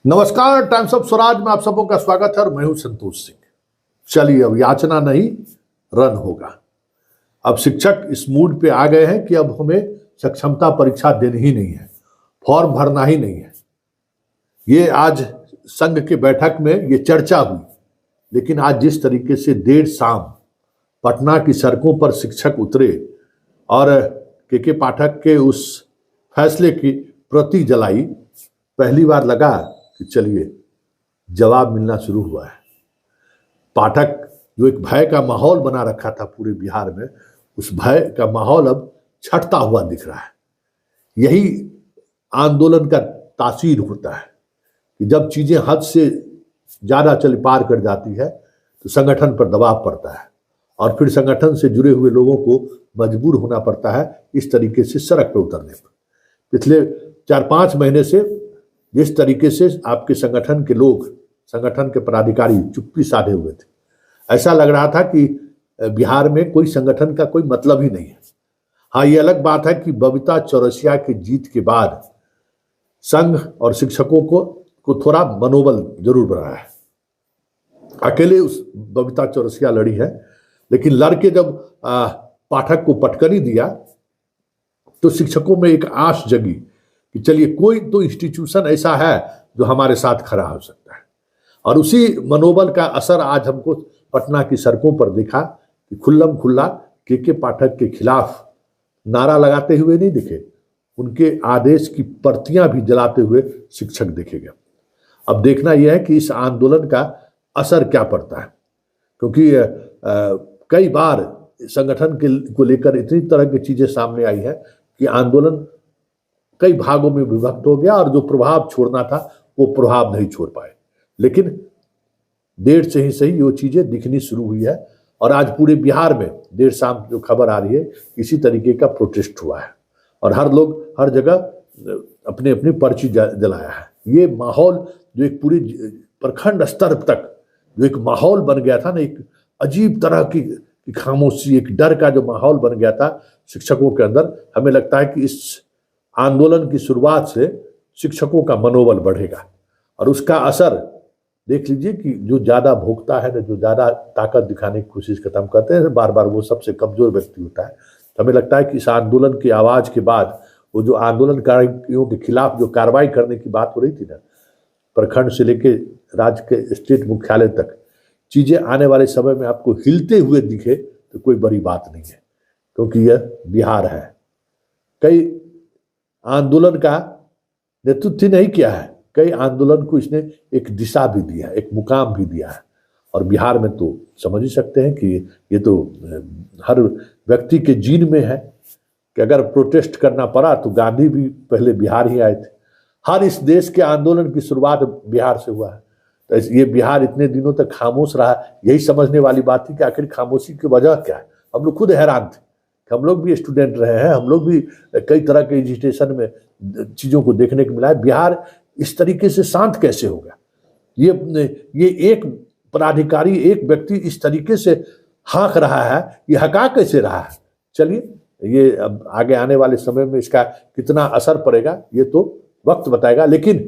नमस्कार, times of Swaraj में आप सबों का स्वागत है और मैं हूं संतोष सिंह। चलिए, अब याचना नहीं रन होगा। अब शिक्षक इस मूड पे आ गए हैं कि अब हमें सक्षमता परीक्षा देनी ही नहीं है, फॉर्म भरना ही नहीं है। ये आज संघ के बैठक में ये चर्चा हुई, लेकिन आज जिस तरीके से देर शाम पटना की सड़कों पर शिक्षक उतरे और के पाठक के उस फैसले की प्रति जलाई, पहली बार लगा कि चलिए जवाब मिलना शुरू हुआ है। पाठक जो एक भय का माहौल बना रखा था पूरे बिहार में, उस भय का माहौल अब छटता हुआ दिख रहा है। यही आंदोलन का तासीर होता है कि जब चीजें हद से ज्यादा चल पार कर जाती है तो संगठन पर दबाव पड़ता है और फिर संगठन से जुड़े हुए लोगों को मजबूर होना पड़ता है इस तरीके से सड़क पर उतरने पर। पिछले 4-5 महीने से जिस तरीके से आपके संगठन के लोग, संगठन के पदाधिकारी चुप्पी साधे हुए थे, ऐसा लग रहा था कि बिहार में कोई संगठन का कोई मतलब ही नहीं है। हाँ, ये अलग बात है कि बबीता चौरसिया की जीत के बाद संघ और शिक्षकों को थोड़ा मनोबल जरूर बढ़ा है। अकेले उस बबीता चौरसिया लड़ी है, लेकिन लड़के जब पाठक को पटकनी दिया तो शिक्षकों में एक आस जगी कि चलिए कोई तो इंस्टीट्यूशन ऐसा है जो हमारे साथ खड़ा हो सकता है। और उसी मनोबल का असर आज हमको पटना की सड़कों पर दिखा कि खुल्लम खुल्ला के पाठक के खिलाफ नारा लगाते हुए नहीं दिखे, उनके आदेश की प्रतियां भी जलाते हुए शिक्षक दिखेगा। अब देखना यह है कि इस आंदोलन का असर क्या पड़ता है, क्योंकि कई बार संगठन को लेकर इतनी तरह की चीजें सामने आई है कि आंदोलन कई भागों में विभक्त हो गया और जो प्रभाव छोड़ना था वो प्रभाव नहीं छोड़ पाए। लेकिन देर से ही सही वो चीजें दिखनी शुरू हुई है और आज पूरे बिहार में देर शाम जो खबर आ रही है, इसी तरीके का प्रोटेस्ट हुआ है और हर लोग हर जगह अपने अपने पर्ची जलाया है। ये माहौल जो एक पूरी प्रखंड स्तर तक जो एक माहौल बन गया था ना, एक अजीब तरह की खामोशी, एक डर का जो माहौल बन गया था शिक्षकों के अंदर, हमें लगता है कि इस आंदोलन की शुरुआत से शिक्षकों का मनोबल बढ़ेगा और उसका असर देख लीजिए कि जो ज्यादा भोगता है ना, जो ज्यादा ताकत दिखाने की कोशिश खत्म करते हैं बार बार, वो सबसे कमजोर व्यक्ति होता है। तो हमें लगता है कि इस आंदोलन की आवाज के बाद वो जो आंदोलनकारियों के खिलाफ जो कार्रवाई करने की बात हो रही थी ना, प्रखंड से लेके राज्य के स्टेट मुख्यालय तक, चीजें आने वाले समय में आपको हिलते हुए दिखे तो कोई बड़ी बात नहीं है, क्योंकि यह बिहार है। कई आंदोलन का नेतृत्व नहीं किया है, कई आंदोलन को इसने एक दिशा भी दिया है, एक मुकाम भी दिया है। और बिहार में तो समझ ही सकते हैं कि ये तो हर व्यक्ति के जीन में है कि अगर प्रोटेस्ट करना पड़ा तो गांधी भी पहले बिहार ही आए थे। हर इस देश के आंदोलन की शुरुआत बिहार से हुआ है। तो ये बिहार इतने दिनों तक खामोश रहा, यही समझने वाली बात थी कि आखिर खामोशी की वजह क्या है। हम लोग खुद हैरान थे, हम लोग भी स्टूडेंट रहे हैं, हम लोग भी कई तरह के एजुकेशन में चीजों को देखने को मिला है। बिहार इस तरीके से शांत कैसे होगा? ये एक पदाधिकारी, एक व्यक्ति इस तरीके से हाँक रहा है, ये हका कैसे रहा है? चलिए, ये अब आगे आने वाले समय में इसका कितना असर पड़ेगा ये तो वक्त बताएगा। लेकिन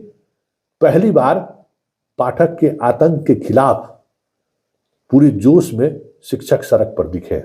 पहली बार पाठक के आतंक के खिलाफ पूरे जोश में शिक्षक सड़क पर दिखे।